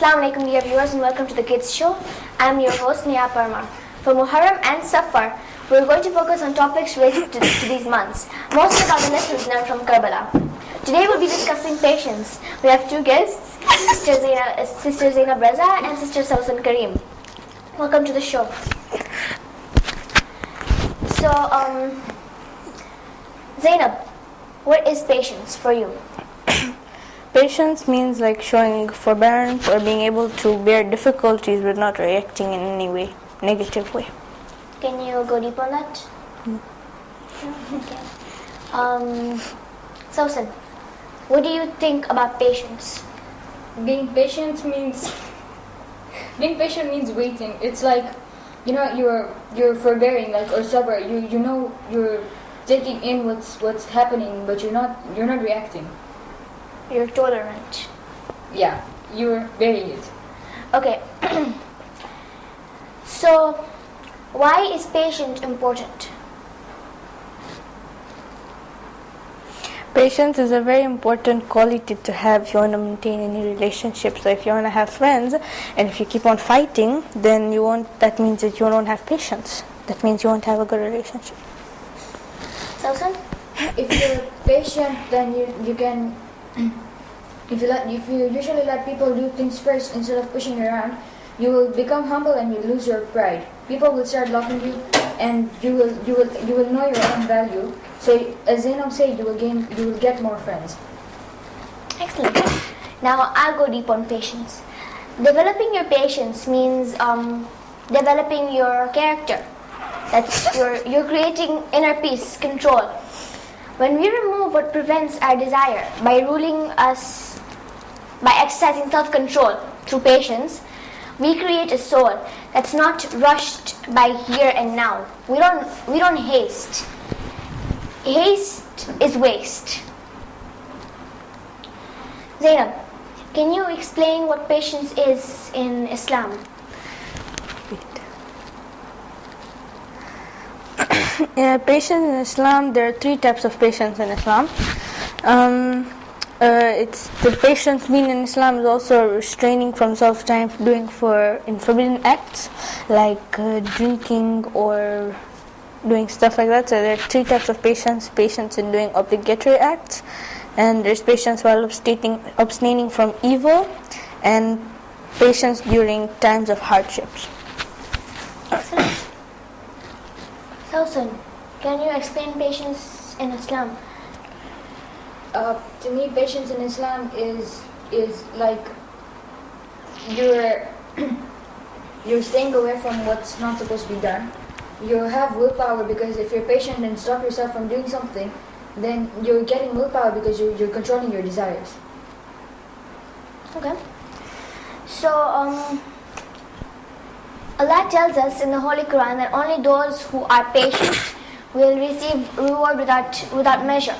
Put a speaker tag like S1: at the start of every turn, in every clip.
S1: Assalamu alaikum dear viewers and welcome to the Kids Show. I am your host Nayaab Parmar. For Muharram and Safar, we are going to focus on topics related to these months, mostly about the lessons learned from Karbala. Today we'll be discussing patience. We have two guests, Sister Zainab Reza and Sister Sausan Kareem. Welcome to the show. So, Zainab, what is patience for you?
S2: Patience means like showing forbearance or being able to bear difficulties but not reacting in any way, negative way.
S1: Can you go deep on that? Okay. Sausan, what do you think about patience?
S3: Being patient means waiting. It's like, you're forbearing, like, or sabr. You know you're taking in what's happening, but you're not reacting.
S1: You're tolerant.
S3: Yeah, you're bearing it.
S1: Okay. So, why is patience important?
S2: Patience is a very important quality to have if you want to maintain any relationship. So if you want to have friends and if you keep on fighting, then that means that you won't have patience. That means you won't have a good relationship.
S1: Sausan?
S3: If you're patient, then you can. If you usually let people do things first instead of pushing around, you will become humble and you lose your pride. People will start loving you, and you will know your own value. So as Zainab said, you will get more friends.
S1: Excellent. Now I'll go deep on patience. Developing your patience means developing your character. That's you're creating inner peace, control. When we remove what prevents our desire by exercising self-control through patience, we create a soul that's not rushed by here and now. We don't haste. Haste is waste. Zainab, can you explain what patience is in Islam?
S2: Patience in Islam, there are 3 types of patience in Islam. It's the patience mean in Islam is also restraining from self-time in forbidden acts like drinking or doing stuff like that. So there are 3 types of patience: patience in doing obligatory acts, and there's patience while abstaining from evil, and patience during times of hardships.
S1: Sausan, can you explain patience in Islam?
S3: To me, patience in Islam is like you're staying away from what's not supposed to be done. You have willpower because if you're patient and stop yourself from doing something, then you're getting willpower because you're controlling your desires.
S1: Okay. So, Allah tells us in the Holy Quran that only those who are patient will receive reward without measure.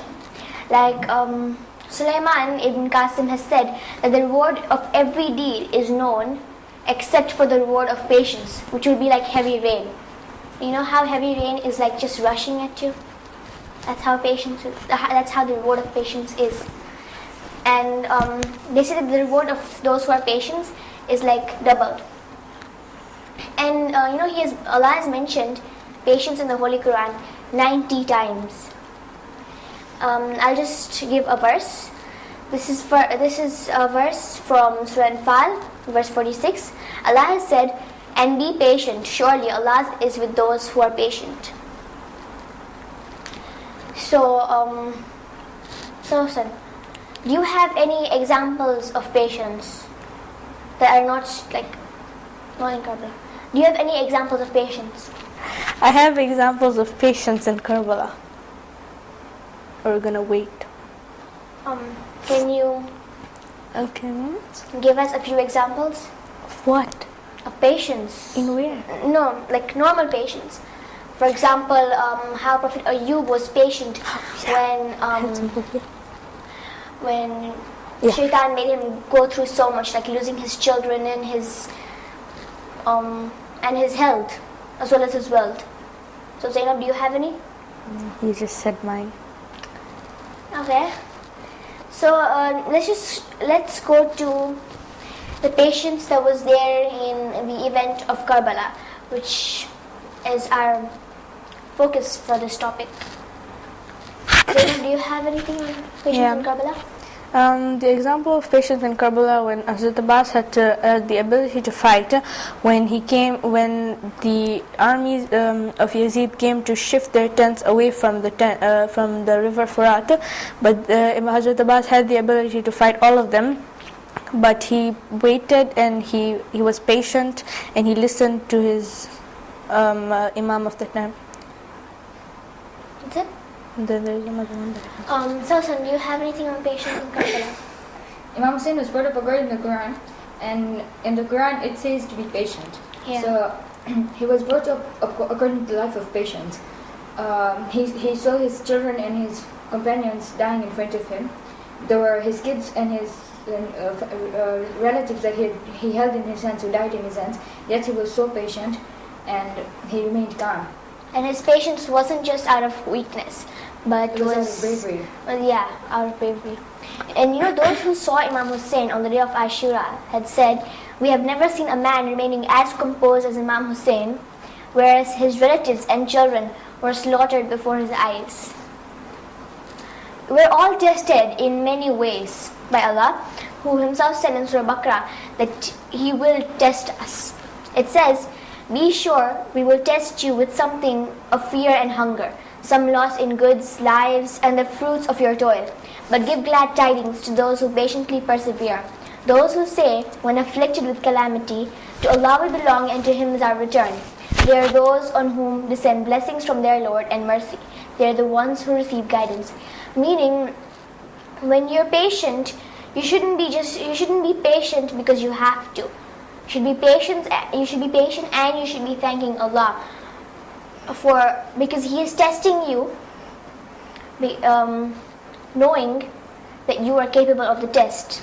S1: Like Sulaiman ibn Qasim has said that the reward of every deed is known except for the reward of patience, which will be like heavy rain. You know how heavy rain is like just rushing at you? That's how the reward of patience is. And they say that the reward of those who are patient is like doubled. And Allah has mentioned patience in the Holy Quran 90 times. I'll just give a verse. This is a verse from Surah Al-Fal, verse 46. Allah has said, "And be patient. Surely Allah is with those who are patient." So, son, do you have any examples of patience that are not in Karbala? Do you have any examples of patience?
S2: I have examples of patience in Karbala. We're gonna wait.
S1: Can you give us a few examples
S2: Of what?
S1: of patience?
S2: In where?
S1: No, like normal patience. For example, how Prophet Ayub was patient when Shaitan made him go through so much, like losing his children and his health as well as his wealth. So Zainab, do you have any?
S2: You just said mine.
S1: Okay. So let's go to the patience that was there in the event of Karbala, which is our focus for this topic. Zainab, do you have anything on patience in Karbala?
S2: The example of patience in Karbala, when Hazrat Abbas had the ability to fight, when the armies of Yazid came to shift their tents away from the river Furat, but Hazrat Abbas had the ability to fight all of them, but he waited and he was patient and he listened to his Imam of the time.
S1: That's it?
S2: Then there's another one.
S1: Sausan, do you have anything on patience in Karbala?
S3: Imam Hussein was brought up according to the Quran, and in the Quran it says to be patient.
S1: Yeah.
S3: So he was brought up according to the life of patience. He saw his children and his companions dying in front of him. There were his kids and his relatives that he held in his hands, who died in his hands. Yet he was so patient and he remained calm.
S1: And his patience wasn't just out of weakness, but
S3: It was out of bravery.
S1: Well, yeah, out of bravery. And you know, those who saw Imam Hussein on the day of Ashura had said, "We have never seen a man remaining as composed as Imam Hussein, whereas his relatives and children were slaughtered before his eyes." We're all tested in many ways by Allah, who himself said in Surah Baqarah that He will test us. It says, "Be sure we will test you with something of fear and hunger, some loss in goods, lives, and the fruits of your toil. But give glad tidings to those who patiently persevere. Those who say, when afflicted with calamity, to Allah we belong and to Him is our return. They are those on whom descend blessings from their Lord and mercy. They are the ones who receive guidance." Meaning, when you're patient, you shouldn't be patient because you have to. You should be patient and you should be thanking Allah because He is testing you, knowing that you are capable of the test.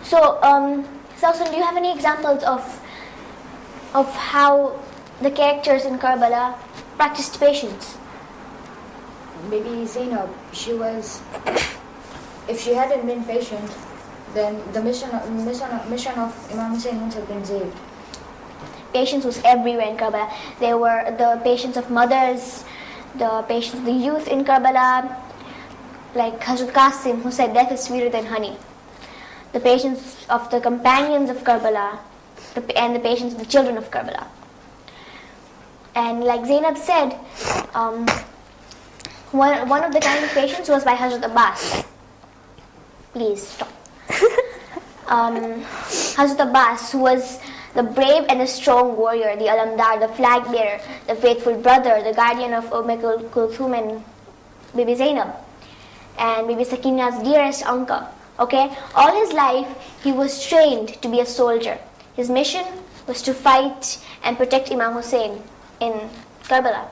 S1: So, Sausan, do you have any examples of how the characters in Karbala practiced patience?
S3: Maybe Zainab, if she hadn't been patient, then the mission of Imam Hussein wouldn't have been saved.
S1: Patience was everywhere in Karbala. There were the patience of mothers, the patience of the youth in Karbala, like Hazrat Qasim, who said death is sweeter than honey. The patience of the companions of Karbala, and the patience of the children of Karbala. And like Zainab said, one of the kind of patience was by Hazrat Abbas. Please stop. Hazrat Abbas, who was the brave and the strong warrior, the Alamdar, the flag bearer, the faithful brother, the guardian of Kulthum and Bibi Zainab, and Bibi Sakina's dearest uncle. Okay, all his life he was trained to be a soldier. His mission was to fight and protect Imam Hussein in Karbala.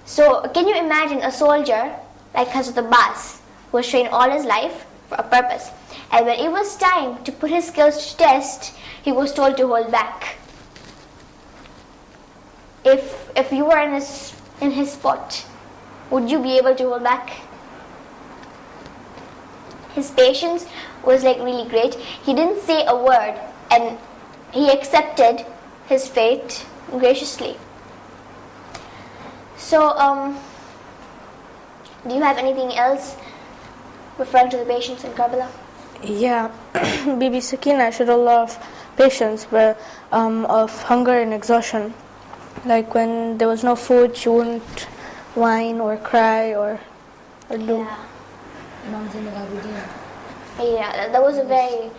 S1: So, can you imagine a soldier like Hazrat Abbas, who was trained all his life for a purpose, and when it was time to put his skills to test, he was told to hold back. If you were in his spot, would you be able to hold back? His patience was like really great. He didn't say a word, and he accepted his fate graciously. So, do you have anything else referring to the patience in Karbala?
S2: Yeah, Bibi Sakina showed a lot of patience, but of hunger and exhaustion. Like when there was no food, she wouldn't whine or cry or do.
S1: Yeah.
S3: Imam Zain al-Abidin.
S1: Yeah, that was a very...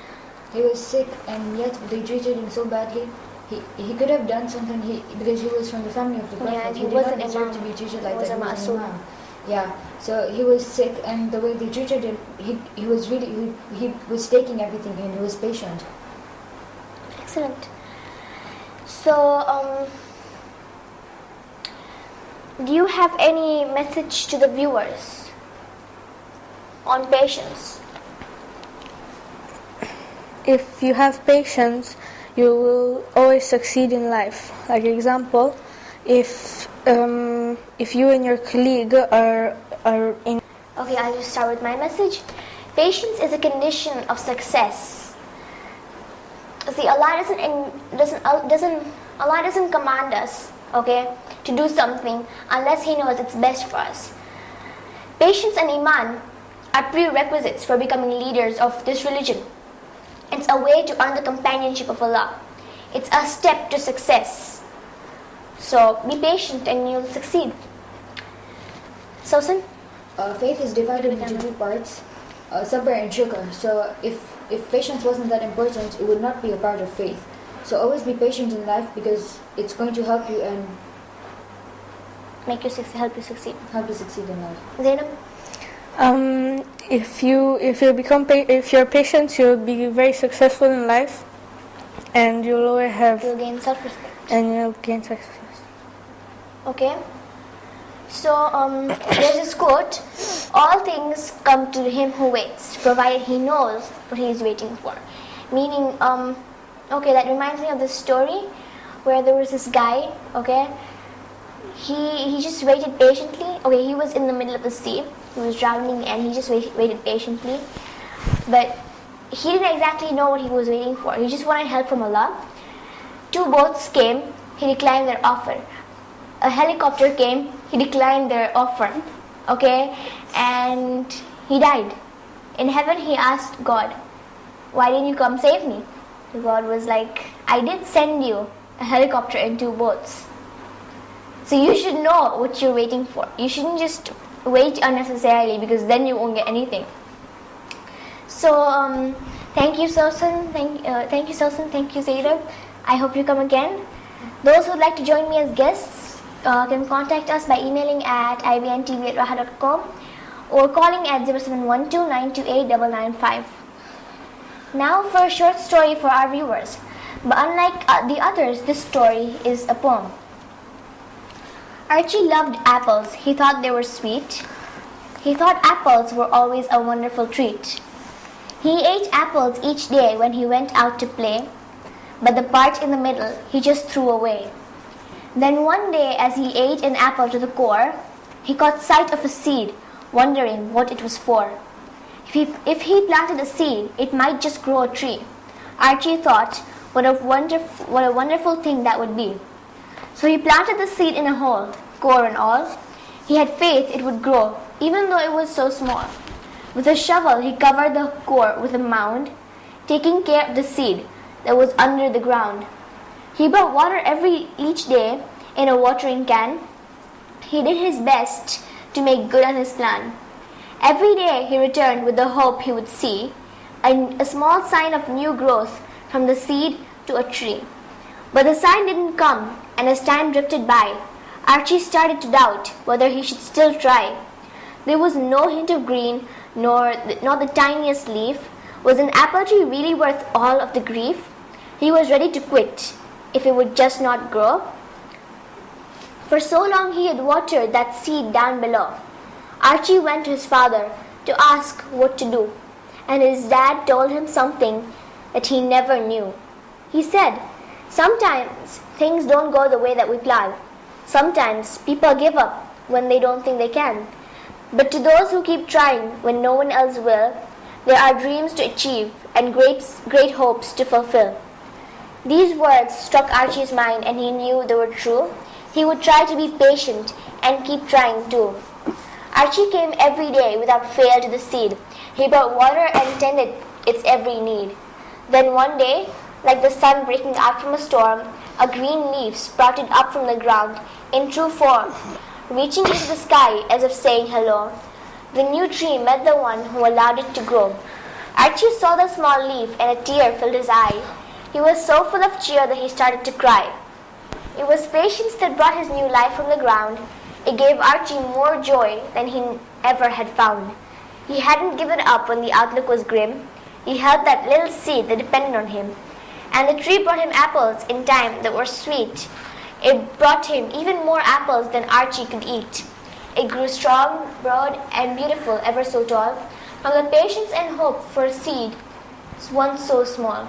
S3: He was sick and yet they treated him so badly. He could have done something because he was from the family of the Prophet.
S1: Yeah,
S3: he
S1: he
S3: did
S1: wasn't
S3: not deserve
S1: imam.
S3: to be treated like
S1: He was
S3: that.
S1: a
S3: He was
S1: ma'asum.
S3: an imam. Yeah, so he was sick and the way they treated him, he was taking everything and he was patient.
S1: Excellent. So, do you have any message to the viewers on patience?
S2: If you have patience, you will always succeed in life. Like example, if you and your colleague are in...
S1: Okay, I'll just start with my message. Patience is a condition of success See, Allah doesn't command us, okay, to do something unless He knows it's best for us. Patience and Iman are prerequisites for becoming leaders of this religion. It's a way to earn the companionship of Allah. It's a step to success. So be patient and you'll succeed. Sosan?
S3: Faith is divided into two parts, sabr and shukr. So if patience wasn't that important, it would not be a part of faith. So always be patient in life because it's going to help you and
S1: Help you succeed.
S3: help you succeed in life.
S1: Zainab?
S2: If you're patient, you'll be very successful in life, and you'll always have
S1: You'll gain self-respect.
S2: and you'll gain success.
S1: Okay? So, there's this quote, all things come to him who waits, provided he knows what he is waiting for. Meaning, okay, that reminds me of this story where there was this guy, okay, he just waited patiently. Okay, he was in the middle of the sea, he was drowning and he just waited patiently. But he didn't exactly know what he was waiting for. He just wanted help from Allah. 2 boats came, he declined their offer. A helicopter came, he declined their offer, okay, and he died. In heaven he asked God, why didn't you come save me? God was like, I did send you a helicopter and 2 boats. So you should know what you're waiting for. You shouldn't just wait unnecessarily because then you won't get anything. So thank you Sosan, thank you Sosan, thank you Zainab. I hope you come again. Those who would like to join me as guests can contact us by emailing at ibntv@raha.com or calling at 0712-928-995. Now for a short story for our viewers. But unlike the others, this story is a poem. Archie loved apples. He thought they were sweet. He thought apples were always a wonderful treat. He ate apples each day when he went out to play, but the part in the middle he just threw away. Then one day, as he ate an apple to the core, he caught sight of a seed, wondering what it was for. If he planted a seed, it might just grow a tree. Archie thought, what a wonderful thing that would be. So he planted the seed in a hole, core and all. He had faith it would grow, even though it was so small. With a shovel, he covered the core with a mound, taking care of the seed that was under the ground. He brought water each day in a watering can. He did his best to make good on his plan. Every day he returned with the hope he would see a small sign of new growth from the seed to a tree. But the sign didn't come, and as time drifted by, Archie started to doubt whether he should still try. There was no hint of green, nor the tiniest leaf. Was an apple tree really worth all of the grief? He was ready to quit if it would just not grow. For so long he had watered that seed down below. Archie went to his father to ask what to do, and his dad told him something that he never knew. He said, sometimes things don't go the way that we plan. Sometimes people give up when they don't think they can. But to those who keep trying when no one else will, there are dreams to achieve and great hopes to fulfill. These words struck Archie's mind and he knew they were true. He would try to be patient and keep trying too. Archie came every day without fail to the seed. He brought water and tended its every need. Then one day, like the sun breaking out from a storm, a green leaf sprouted up from the ground in true form, reaching into the sky as if saying hello. The new tree met the one who allowed it to grow. Archie saw the small leaf and a tear filled his eye. He was so full of cheer that he started to cry. It was patience that brought his new life from the ground. It gave Archie more joy than he ever had found. He hadn't given up when the outlook was grim. He held that little seed that depended on him. And the tree brought him apples in time that were sweet. It brought him even more apples than Archie could eat. It grew strong, broad, and beautiful, ever so tall, from the patience and hope for a seed once so small.